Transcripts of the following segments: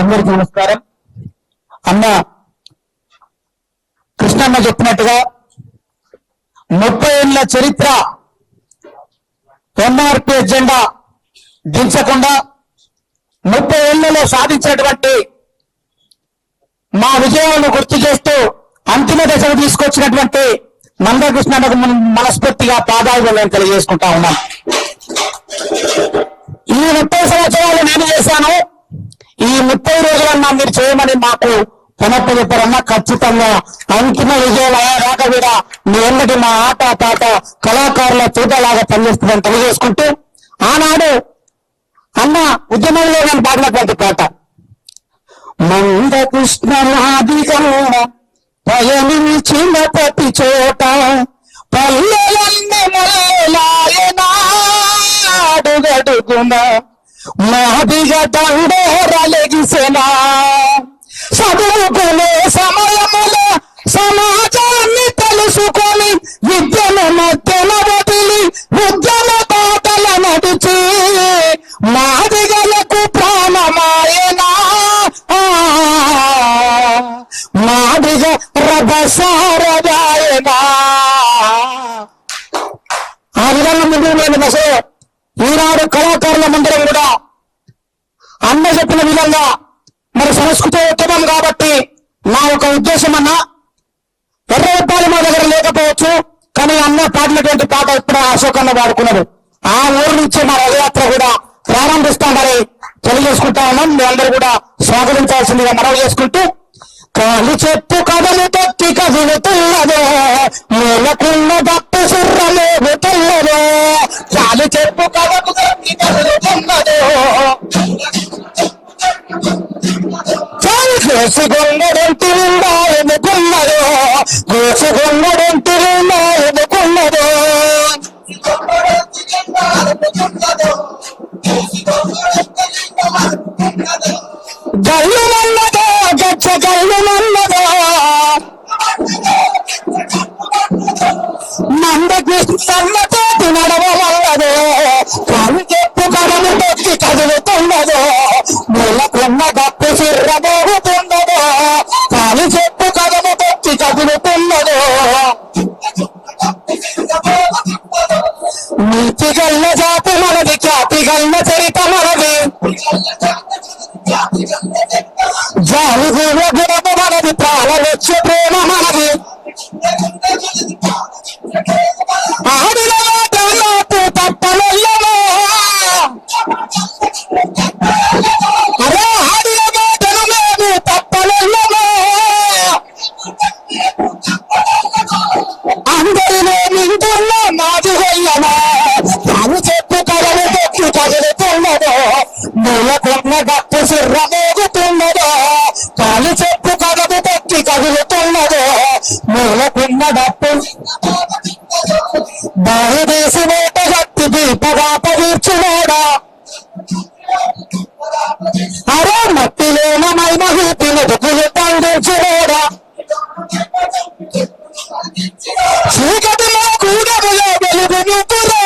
అందరికీ నమస్కారం. అన్న కృష్ణన్న చెప్పినట్టుగా 30 ఏళ్ల చరిత్ర ఎంఆర్పీ ఎజెండా దించకుండా 30 ఏళ్లలో సాధించినటువంటి మా విజయాలను గుర్తు చేస్తూ అంతిమ దశకు తీసుకొచ్చినటువంటి మందకృష్ణన్నకు మనస్ఫూర్తిగా పాదాభివందనం తెలియజేసుకుంటా ఉన్నాం. ఈ 30 సంవత్సరాలు నేను చేశాను, ఈ 30 రోజులన్నా మీరు చేయమని మాకు పునఃపరిపాలన ఖచ్చితంగా అంతిమ విజయం అయ్యేదాకా కూడా మీ ఎన్నటి మా ఆట పాట కళాకారుల తూటలాగా పనిచేస్తుందని తెలియజేసుకుంటూ, ఆనాడు అన్న ఉద్యమంలో నేను పాడినటువంటి పాట మందకృష్ణ నాదిగా పయనించిన ప్రతి చోట పల్లెలన్నీ మొదలాయనాడుగడుగున మాదిగా దండోరలెగిసెనా చదువుకునే సమయములో సమాజాన్ని తెలుసుకొని విద్యను మధ్యన వదిలి ఉద్యమ బాటల నడిచి మాదిగలకు ప్రాణమాయనా మాదిగ రథసారదాయనా. ఆ విధంగా ముందుకు నేను దశలో ఈనాడు కళాకారుల మందిరం కూడా అన్న చెప్పిన విధంగా మరి సంస్కృత ఉద్యమం కాబట్టి నా ఒక ఉద్దేశం అన్న ఎర్రవెప్పాలి మా దగ్గర లేకపోవచ్చు, కానీ అన్న పాడినటువంటి పాట ఇప్పుడు అశోకన్న పాడుకున్నాడు. ఆ ఊరు నుంచి మా రథయాత్ర కూడా ప్రారంభిస్తామని తెలియజేసుకుంటా ఉన్నాం. మీ అందరూ కూడా స్వాగతించాల్సిందిగా మనవి చేసుకుంటూ, కాలి చెప్పు కథలు తొక్కి కదులుతున్నదో మూలకున్న దప్పు సుర్రమోగుతున్నదో కాలి చెప్పు కథలు తొక్కి కదులుతున్నదో గోసుగొంగడొంటి నిండా ఎదుకున్నదో గోసుగొంగడొంటి నిండా ఎదుకున్నదో గల్లు మన్నదో గచ్చ గల్లు మన్నదో మందకృష్ణతో నడవమన్నదో కాలు చెప్పు కడలు తొక్కి కదులుతున్నదో మూలకున్న దప్పు సిర్రమోగుతున్నదో కాలు చెప్పు కదము తొక్కి కదులుతున్నదో నీతి గల్ల జాతి మనది ఖ్యాతి గల్ల చరిత మనది జాలి గుణము మనది ప్రాణలొచ్చు ప్రేమ మనది ఆడిన నాకు తప్పలయ్యమో అరే ఆడిన మాటలు మేము తప్పలయ్యమో అందరిలో నిండున్న నాది వయ్యమో కాలు చెప్పు కడలు తొక్కి కదులుతున్నదో మూలకున్న గప్పు సిర్రమోగుతున్నదో కాలు చెప్పు కడలు తొక్కి కదులుతున్నదో మూలకున్న డప్పు బాహుదేశి వేట గట్టి దీపగా పరీర్చునోడా అరే మట్టిలోన మైమహూతి మెతుకులు పండించునోడా చీకటిలో కూడములో వెలుగు నిప్పులో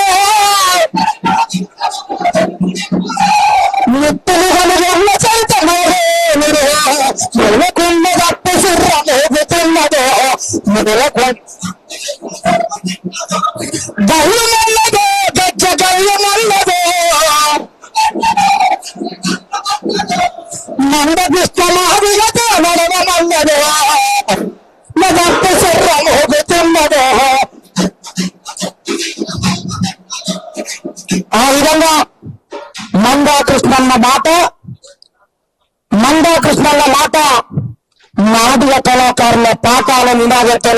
నిప్పులు కలుగున్న చైతన్యమే మూలకున్న దప్పు సిర్రమోగుతున్నదో గల్లు మల్లదో గజ్జ గల్లు మల్లదో మందకృష్ణ మాదిగతో నడవమన్నదో దప్పు సిర్రమోగుతున్నదో. ఆ విధంగా మందకృష్ణన్న మాట నాటిక కళాకారుల పాఠాల నినాదంతో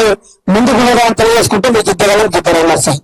ముందుకు తెలియజేసుకుంటూ మీకు ఇద్దరు సార్.